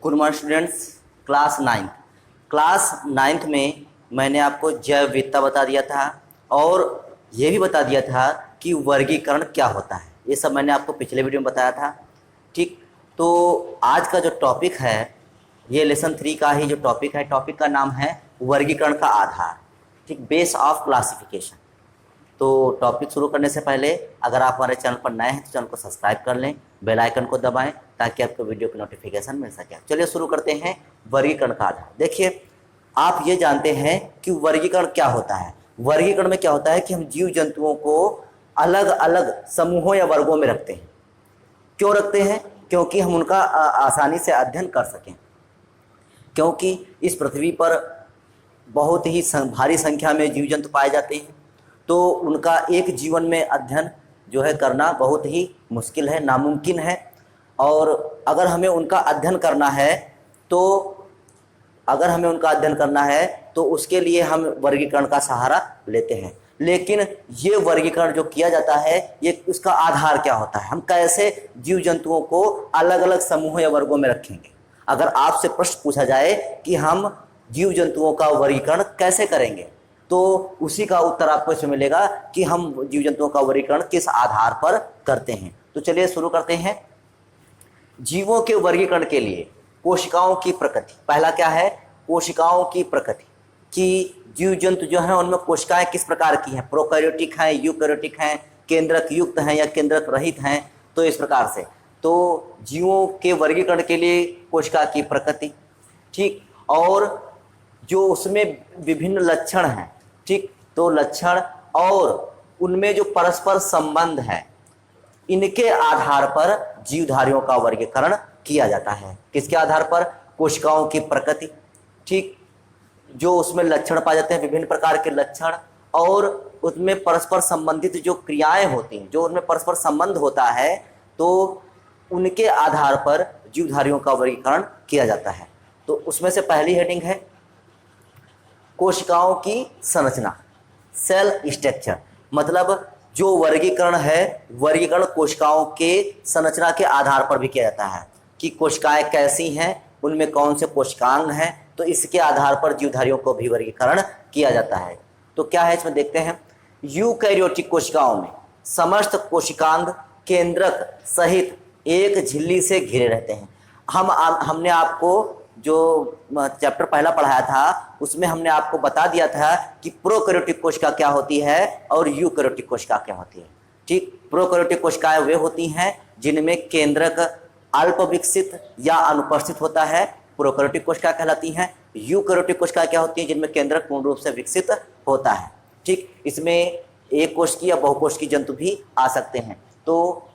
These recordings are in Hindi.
Good morning students. Class ninth में मैंने आपको जैव विविधता बता दिया था और ये भी बता दिया था कि वर्गीकरण क्या होता है। ये सब मैंने आपको पिछले वीडियो में बताया था। ठीक, तो आज का जो टॉपिक है ये लेसन 3 का ही जो टॉपिक है, टॉपिक का नाम है वर्गीकरण का आधार। ठीक, बेस ऑफ क्लासिफिकेशन। तो टॉपिक शुरू करने से पहले अगर आप हमारे चैनल पर नए हैं तो चैनल को सब्सक्राइब कर लें, बेल आइकन को दबाएं ताकि आपको वीडियो की नोटिफिकेशन मिल सके। चलिए शुरू करते हैं वर्गीकरण का आधार। देखिए, आप ये जानते हैं कि वर्गीकरण क्या होता है। वर्गीकरण में क्या होता है कि हम जीव जंतुओं को अलग अलग समूहों या वर्गों में रखते हैं। क्यों रखते हैं? क्योंकि हम उनका आसानी से अध्ययन कर सकें। क्योंकि इस पृथ्वी पर बहुत ही भारी संख्या में जीव जंतु पाए जाते हैं, तो उनका एक जीवन में अध्ययन जो है करना बहुत ही मुश्किल है, नामुमकिन है। और अगर हमें उनका अध्ययन करना है तो उसके लिए हम वर्गीकरण का सहारा लेते हैं। लेकिन ये वर्गीकरण जो किया जाता है ये उसका आधार क्या होता है, हम कैसे जीव जंतुओं को अलग अलग समूहों या वर्गों में रखेंगे। अगर आपसे प्रश्न पूछा जाए कि हम जीव जंतुओं का वर्गीकरण कैसे करेंगे, तो उसी का उत्तर आपको इसमें मिलेगा कि हम जीव जंतुओं का वर्गीकरण किस आधार पर करते हैं। तो चलिए शुरू करते हैं। जीवों के वर्गीकरण के लिए कोशिकाओं की प्रकृति। पहला क्या है? कोशिकाओं की प्रकृति, कि जीव जंतु जो हैं उनमें कोशिकाएं किस प्रकार की हैं, प्रोकैरियोटिक हैं, यूकैरियोटिक हैं, केंद्रक युक्त हैं या केंद्रक रहित हैं। तो इस प्रकार से तो जीवों के वर्गीकरण के लिए कोशिका की प्रकृति, ठीक, और जो उसमें विभिन्न लक्षण हैं, ठीक, तो लक्षण और उनमें जो परस्पर संबंध है, इनके आधार पर जीवधारियों का वर्गीकरण किया जाता है। किसके आधार पर? कोशिकाओं की प्रकृति, ठीक, जो उसमें लक्षण पाए जाते हैं, विभिन्न प्रकार के लक्षण, और उसमें परस्पर संबंधित जो क्रियाएं होती हैं, जो उनमें परस्पर संबंध होता है, तो उनके आधार पर जीवधारियों का वर्गीकरण किया जाता है। तो उसमें से पहली हेडिंग है कोशिकाओं की संरचना, सेल स्ट्रक्चर। मतलब जो वर्गीकरण है, वर्गीकरण कोशिकाओं के संरचना के आधार पर भी किया जाता है कि कोशिकाएं कैसी हैं, उनमें कौन से कोशिकांग हैं। तो इसके आधार पर जीवधारियों को भी वर्गीकरण किया जाता है। तो क्या है इसमें देखते हैं। यूकैरियोटिक कोशिकाओं में समस्त कोशिकांग केंद्रक सहित एक झिल्ली से घिरे रहते हैं। हमने आपको जो चैप्टर पहला पढ़ाया था उसमें हमने आपको बता दिया था कि प्रोकैरियोटिक कोशिका क्या होती है और यूकैरियोटिक कोशिका क्या होती है। ठीक, प्रोकैरियोटिक कोशिकाएं वे होती हैं जिनमें केंद्रक अल्प विकसित या अनुपस्थित होता है, प्रोकैरियोटिक कोशिका कहलाती हैं। यूकैरियोटिक कोशिका क्या होती है? जिनमें केंद्रक पूर्ण रूप से विकसित होता है। ठीक, इसमें एक कोशिकीय या बहुकोशिकीय जंतु भी आ सकते हैं। तो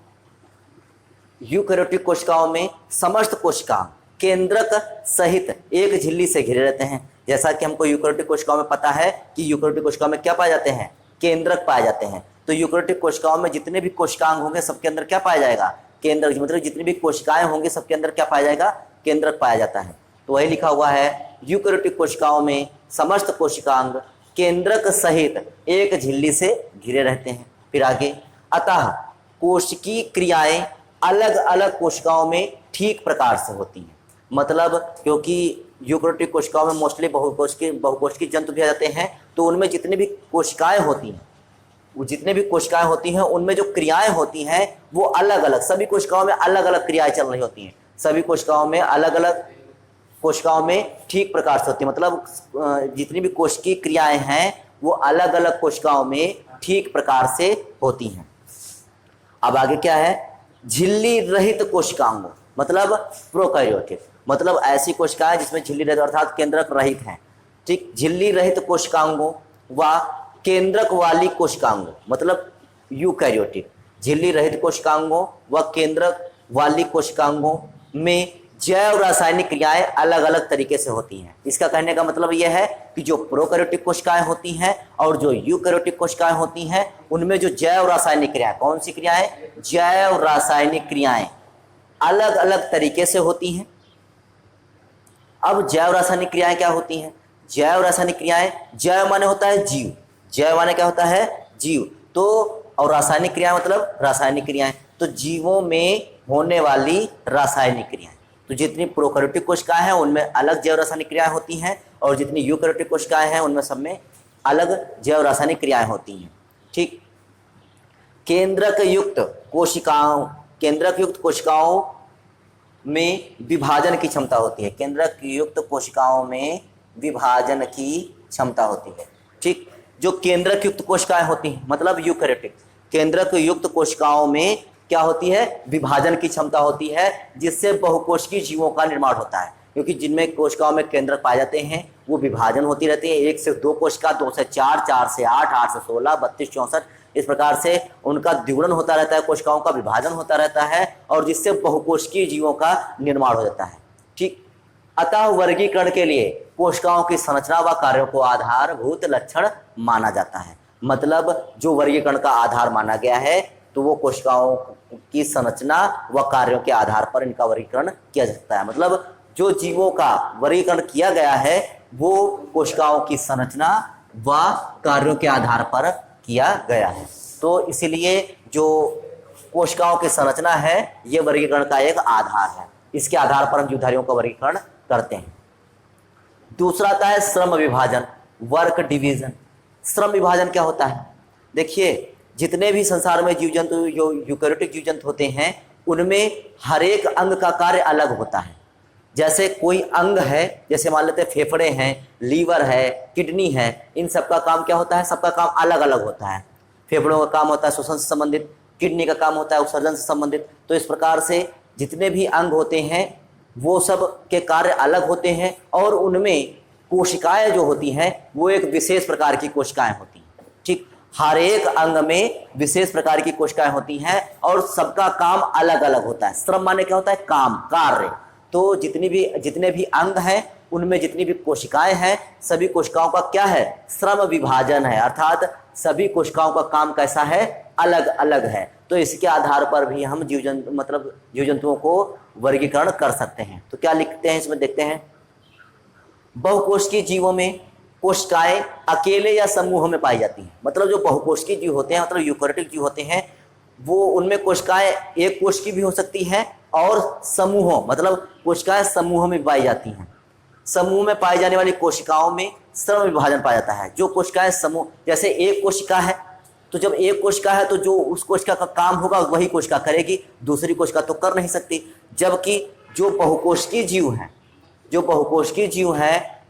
यूकैरियोटिक कोशिकाओं में समस्त कोशिका केंद्रक सहित एक झिल्ली से घिरे रहते हैं। जैसा कि हमको यूकैरियोटिक कोशिकाओं में पता है कि यूकैरियोटिक कोशिकाओं में क्या पाए जाते हैं? केंद्रक पाए जाते हैं। तो यूकैरियोटिक कोशिकाओं में जितने भी कोशिकांग होंगे सबके अंदर क्या पाया जाएगा? केंद्रक। मतलब जितनी भी कोशिकाएं होंगी सबके अंदर क्या पाया जाएगा? केंद्रक पाया जाता है। तो वही लिखा हुआ है, यूकैरियोटिक कोशिकाओं में समस्त कोशिकांग केंद्रक सहित एक झिल्ली से घिरे रहते हैं। फिर आगे, अतः कोशिकीय क्रियाएं अलग अलग कोशिकाओं में ठीक प्रकार से होती हैं। मतलब क्योंकि यूकैरियोटिक कोशिकाओं में मोस्टली बहुकोशिकीय जंतु भी आ जाते हैं, तो उनमें जितनी भी कोशिकाएं होती हैं, उनमें जो क्रियाएं होती हैं वो अलग अलग, सभी कोशिकाओं में अलग अलग क्रियाएं चल रही होती हैं। सभी कोशिकाओं में अलग अलग कोशिकाओं में ठीक प्रकार से होती है। मतलब जितनी भी कोशिकीय क्रियाएं हैं वो अलग अलग कोशिकाओं में ठीक प्रकार से होती हैं। अब आगे क्या है? झिल्ली रहित कोशिकांगों, मतलब प्रोकैरियोटिक, मतलब ऐसी कोशिकाएं जिसमें झिल्ली रहित अर्थात केंद्रक रहित हैं। ठीक, झिल्ली रहित कोशिकांगों व केंद्रक वाली कोशिकांगों, मतलब यूकैरियोटिक, झिल्ली रहित कोशिकांगों व केंद्रक वाली कोशिकांगों में जैव रासायनिक क्रियाएं अलग अलग तरीके से होती हैं। इसका कहने का मतलब यह है कि जो प्रोकैरियोटिक कोशिकाएं होती हैं और जो यूकैरियोटिक कोशिकाएं होती हैं उनमें जो जैव रासायनिक क्रियाएं, कौन सी क्रियाएं? जैव रासायनिक क्रियाएं अलग अलग तरीके से होती हैं। अब जैव रासायनिक क्रियाएं क्या होती हैं? जैव रासायनिक क्रियाएं, जैव माने होता है जीव, जैव माने क्या होता है? जीव। तो और रासायनिक क्रियाएं मतलब रासायनिक क्रियाएं, तो जीवों में होने वाली रासायनिक क्रियाएं। तो जितनी प्रोकैरियोटिक कोशिकाएं हैं उनमें अलग जैव रासायनिक क्रियाएं होती हैं, और जितनी यूकैरियोटिक कोशिकाएं हैं उनमें सब में अलग जैव रासायनिक क्रियाएं होती हैं। ठीक। केंद्रक युक्त कोशिकाओं में विभाजन की क्षमता होती है। केंद्रक युक्त कोशिकाओं में विभाजन की क्षमता होती है। ठीक। जो केंद्रक युक्त कोशिकाएं होती हैं मतलब यूकैरियोटिक, केंद्रक युक्त कोशिकाओं में क्या होती है, विभाजन की क्षमता होती है, जिससे बहुकोशिकीय जीवों का निर्माण होता है। क्योंकि जिनमें कोशिकाओं में केंद्रक पाए जाते हैं वो विभाजन होती रहती है, 1 से 2 कोशिका, 2 से 4, 4 से 8, 8 से 16, 32, 64, इस प्रकार से उनका द्विगुणन होता रहता है, कोशिकाओं का विभाजन होता रहता है, और जिससे बहुकोशिकीय जीवों का निर्माण हो जाता है। ठीक। अतः वर्गीकरण के लिए कोशिकाओं की संरचना व कार्यों को आधारभूत लक्षण माना जाता है। मतलब जो वर्गीकरण का आधार माना गया है तो वो कोशिकाओं की संरचना व कार्यों के आधार पर इनका वर्गीकरण किया जा सकता है। मतलब जो जीवों का वर्गीकरण किया गया है वो कोशिकाओं की संरचना व कार्यों के आधार पर किया गया है। तो इसीलिए जो कोशिकाओं की संरचना है ये वर्गीकरण का एक आधार है, इसके आधार पर हम जीवधारियों का वर्गीकरण करते हैं। दूसरा आता है श्रम विभाजन, वर्क डिवीजन। श्रम विभाजन क्या होता है? देखिए, जितने भी संसार में जीव जंतु, जो यूकैरियोटिक जीव जंतु होते हैं, उनमें हर एक अंग का कार्य अलग होता है। जैसे कोई अंग है, जैसे मान लेते हैं फेफड़े हैं, लीवर है, किडनी है, इन सब का काम क्या होता है? सबका काम अलग अलग होता है। फेफड़ों का काम होता है श्वसन से संबंधित, किडनी का काम होता है उत्सर्जन से संबंधित। तो इस प्रकार से जितने भी अंग होते हैं वो सब के कार्य अलग होते हैं, और उनमें कोशिकाएं जो होती हैं वो एक विशेष प्रकार की कोशिकाएं होती हैं। ठीक। हर एक अंग में विशेष प्रकार की कोशिकाएं होती हैं और सबका काम अलग अलग होता है। श्रम माने क्या होता है? काम, कार्य। तो जितने भी अंग हैं उनमें जितनी भी कोशिकाएं हैं, सभी कोशिकाओं का क्या है? श्रम विभाजन है, अर्थात सभी कोशिकाओं का काम कैसा है? अलग अलग है। तो इसके आधार पर भी हम जीव जंतुओं को वर्गीकरण कर सकते हैं। तो क्या लिखते हैं इसमें, देखते हैं। बहुकोशिकीय जीवों में कोशिकाएं अकेले या समूह में पाई जाती हैं। मतलब जो बहुकोशिकीय जीव होते हैं, मतलब यूकैरियोटिक जीव होते हैं, वो उनमें कोशिकाएं एक कोशिकीय भी हो सकती हैं और समूहों, मतलब कोशिकाएं समूह में पाई जाती हैं। समूह में पाई जाने वाली कोशिकाओं में श्रम विभाजन पाया जाता है। जो कोशिकाएं समूह, जैसे एक कोशिका है तो जब एक कोशिका है तो जो उस कोशिका का काम होगा वही कोशिका करेगी, दूसरी कोशिका तो कर नहीं सकती। जबकि जो बहुकोशिकीय जीव हैं,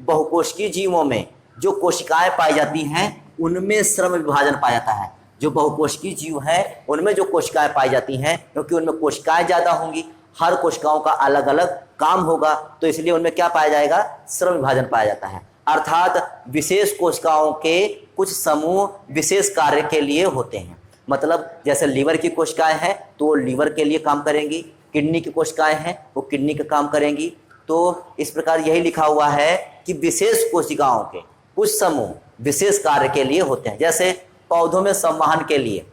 बहुकोशिकीय जीवों में जो कोशिकाएं पाई जाती हैं उनमें श्रम विभाजन पाया जाता है। जो बहुकोशिकीय जीव हैं उनमें जो कोशिकाएं पाई जाती हैं, क्योंकि उनमें कोशिकाएं ज़्यादा होंगी, हर कोशिकाओं का अलग अलग काम होगा, तो इसलिए उनमें क्या पाया जाएगा? श्रम विभाजन पाया जाता है। अर्थात विशेष कोशिकाओं के कुछ समूह विशेष कार्य के लिए होते हैं। मतलब जैसे लीवर की कोशिकाएं हैं तो वो लीवर के लिए काम करेंगी, किडनी की कोशिकाएं हैं वो किडनी का काम करेंगी। तो इस प्रकार यही लिखा हुआ है कि विशेष कोशिकाओं के कुछ समूह विशेष कार्य के लिए होते हैं। जैसे पौधों में संवहन के लिए,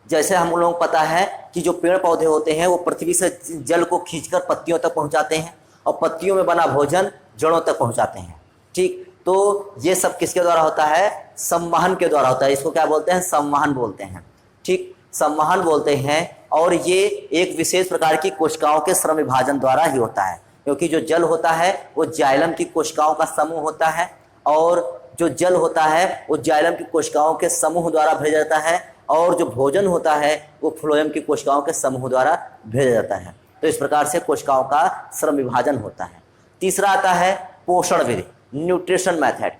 जैसे हम लोगों को पता है कि जो पेड़ पौधे होते हैं वो पृथ्वी से जल को खींचकर पत्तियों तक पहुंचाते हैं और पत्तियों में बना भोजन जड़ों तक पहुंचाते हैं। ठीक। तो ये सब किसके द्वारा होता है? संवहन के द्वारा होता है। इसको क्या बोलते हैं? संवहन बोलते हैं। ठीक, संवहन बोलते हैं। और ये एक विशेष प्रकार की कोशिकाओं के श्रम विभाजन द्वारा ही होता है, क्योंकि जो जल होता है वो जाइलम की कोशिकाओं का समूह होता है, और जो जल होता है वो जाइलम की कोशिकाओं के समूह द्वारा भेजा जाता है, और जो भोजन होता है वो फ्लोएम की कोशिकाओं के समूह द्वारा भेजा जाता है। तो इस प्रकार से कोशिकाओं का श्रम विभाजन होता है। तीसरा आता है पोषण विधि, न्यूट्रिशन मेथड।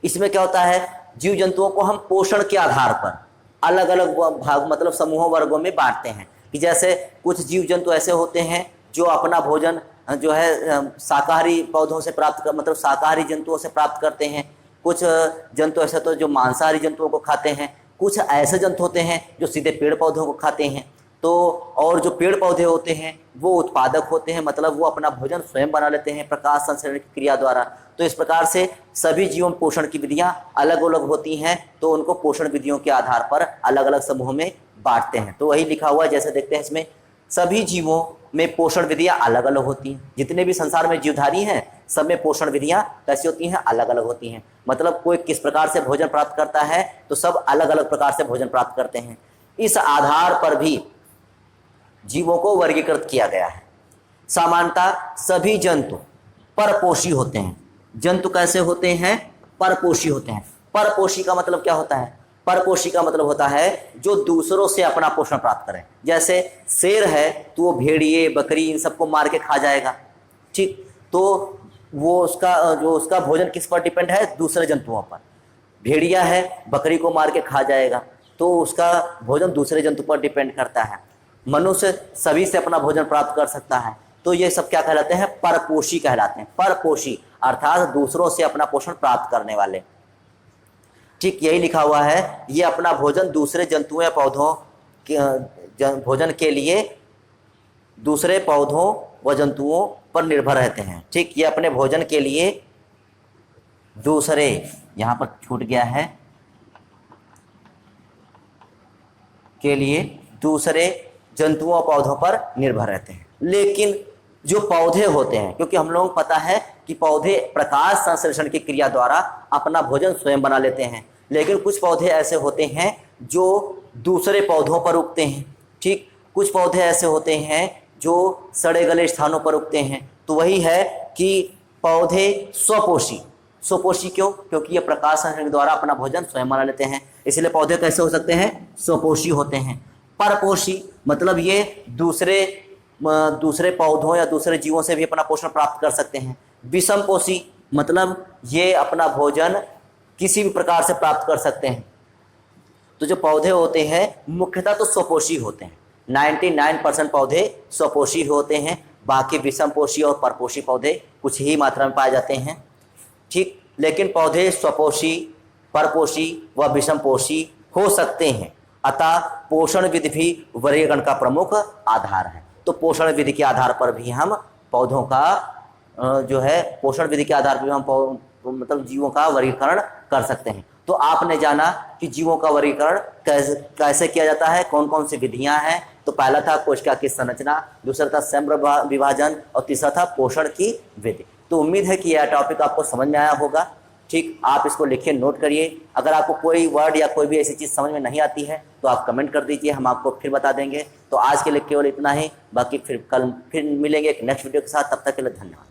इसमें क्या होता है? जीव जंतुओं को हम पोषण के आधार पर अलग अलग भाग, मतलब समूहों वर्गों में बांटते हैं। कि जैसे कुछ जीव जंतु ऐसे होते हैं जो अपना भोजन जो है शाकाहारी पौधों से प्राप्त कर, मतलब शाकाहारी जंतुओं से प्राप्त करते हैं। कुछ जंतु ऐसे तो जो मांसाहारी जंतुओं को खाते हैं, कुछ ऐसे जंतु होते हैं जो सीधे पेड़ पौधों को खाते हैं। तो और जो पेड़ पौधे होते हैं वो उत्पादक होते हैं, मतलब वो अपना भोजन स्वयं बना लेते हैं प्रकाश संश्लेषण की क्रिया द्वारा। तो इस प्रकार से सभी जीवों में पोषण की विधियां अलग अलग होती हैं, तो उनको पोषण विधियों के आधार पर अलग अलग समूहों में बांटते हैं। तो वही लिखा हुआ है, जैसे देखते हैं इसमें, सभी जीवों में पोषण विधियां अलग अलग होती हैं। जितने भी संसार में जीवधारी हैं सब में पोषण विधियां कैसी होती हैं? अलग अलग होती हैं। मतलब कोई किस प्रकार से भोजन प्राप्त करता है तो सब अलग अलग प्रकार से भोजन प्राप्त करते हैं। इस आधार पर भी जीवों को वर्गीकृत किया गया है। सामान्यतः सभी जंतु परपोषी होते हैं। जंतु कैसे होते हैं? परपोषी होते हैं। परपोषी का मतलब क्या होता है? परपोषी का मतलब होता है जो दूसरों से अपना पोषण प्राप्त करें। जैसे शेर है तो वो भेड़िए, बकरी इन सबको मार के खा जाएगा, ठीक। तो वो उसका भोजन किस पर डिपेंड है? दूसरे जंतुओं पर। भेड़िया है, बकरी को मार के खा जाएगा, तो उसका भोजन दूसरे जंतु पर डिपेंड करता है। मनुष्य सभी से अपना भोजन प्राप्त कर सकता है, तो ये सब क्या कहलाते हैं? परपोषी कहलाते हैं। परपोषी अर्थात दूसरों से अपना पोषण प्राप्त करने वाले, ठीक। यही लिखा हुआ है, ये अपना भोजन दूसरे जंतुओं या पौधों भोजन के लिए दूसरे पौधों व जंतुओं पर निर्भर रहते हैं, ठीक। ये अपने भोजन के लिए दूसरे, यहां पर छूट गया है, के लिए दूसरे जंतुओं पौधों पर निर्भर रहते हैं। लेकिन जो पौधे होते हैं, क्योंकि हम लोगों को पता है कि पौधे प्रकाश संश्लेषण की क्रिया द्वारा अपना भोजन स्वयं बना लेते हैं, लेकिन कुछ पौधे ऐसे होते हैं जो दूसरे पौधों पर उगते हैं, ठीक। कुछ पौधे ऐसे होते हैं जो सड़े गले स्थानों पर उगते हैं। तो वही है कि पौधे स्वपोषी। स्वपोषी क्यों? क्योंकि ये प्रकाश संश्लेषण के द्वारा अपना भोजन स्वयं बना लेते हैं, इसलिए पौधे कैसे हो सकते हैं? स्वपोषी होते हैं। परपोषी मतलब ये दूसरे पौधों या दूसरे जीवों से भी अपना पोषण प्राप्त कर सकते हैं। विषमपोषी मतलब ये अपना भोजन किसी भी प्रकार से प्राप्त कर सकते हैं। तो जो पौधे होते हैं मुख्यतः तो स्वपोषी होते हैं। 99% पौधे स्वपोषी होते हैं, बाकी विषमपोषी और परपोषी पौधे कुछ ही मात्रा में पाए जाते हैं, ठीक। लेकिन पौधे स्वपोषी, परपोषी व विषमपोषी हो सकते हैं, अतः पोषण विधि भी वर्गीकरण का प्रमुख आधार है। तो पोषण विधि के आधार पर भी हम पौधों का जो है पोषण विधि के आधार पर हम मतलब जीवों का वर्गीकरण कर सकते हैं। तो आपने जाना कि जीवों का वर्गीकरण कैसे किया जाता है, कौन कौन सी विधियां हैं। तो पहला था कोशिका की संरचना, दूसरा था स्वयं विभाजन और तीसरा था पोषण की विधि। तो उम्मीद है कि यह टॉपिक आपको समझ में आया होगा, ठीक। आप इसको लिखिए, नोट करिए। अगर आपको कोई वर्ड या कोई भी ऐसी चीज़ समझ में नहीं आती है तो आप कमेंट कर दीजिए, हम आपको फिर बता देंगे। तो आज के लिए केवल इतना ही, बाकी फिर कल फिर मिलेंगे एक नेक्स्ट वीडियो के साथ। तब तक के लिए धन्यवाद।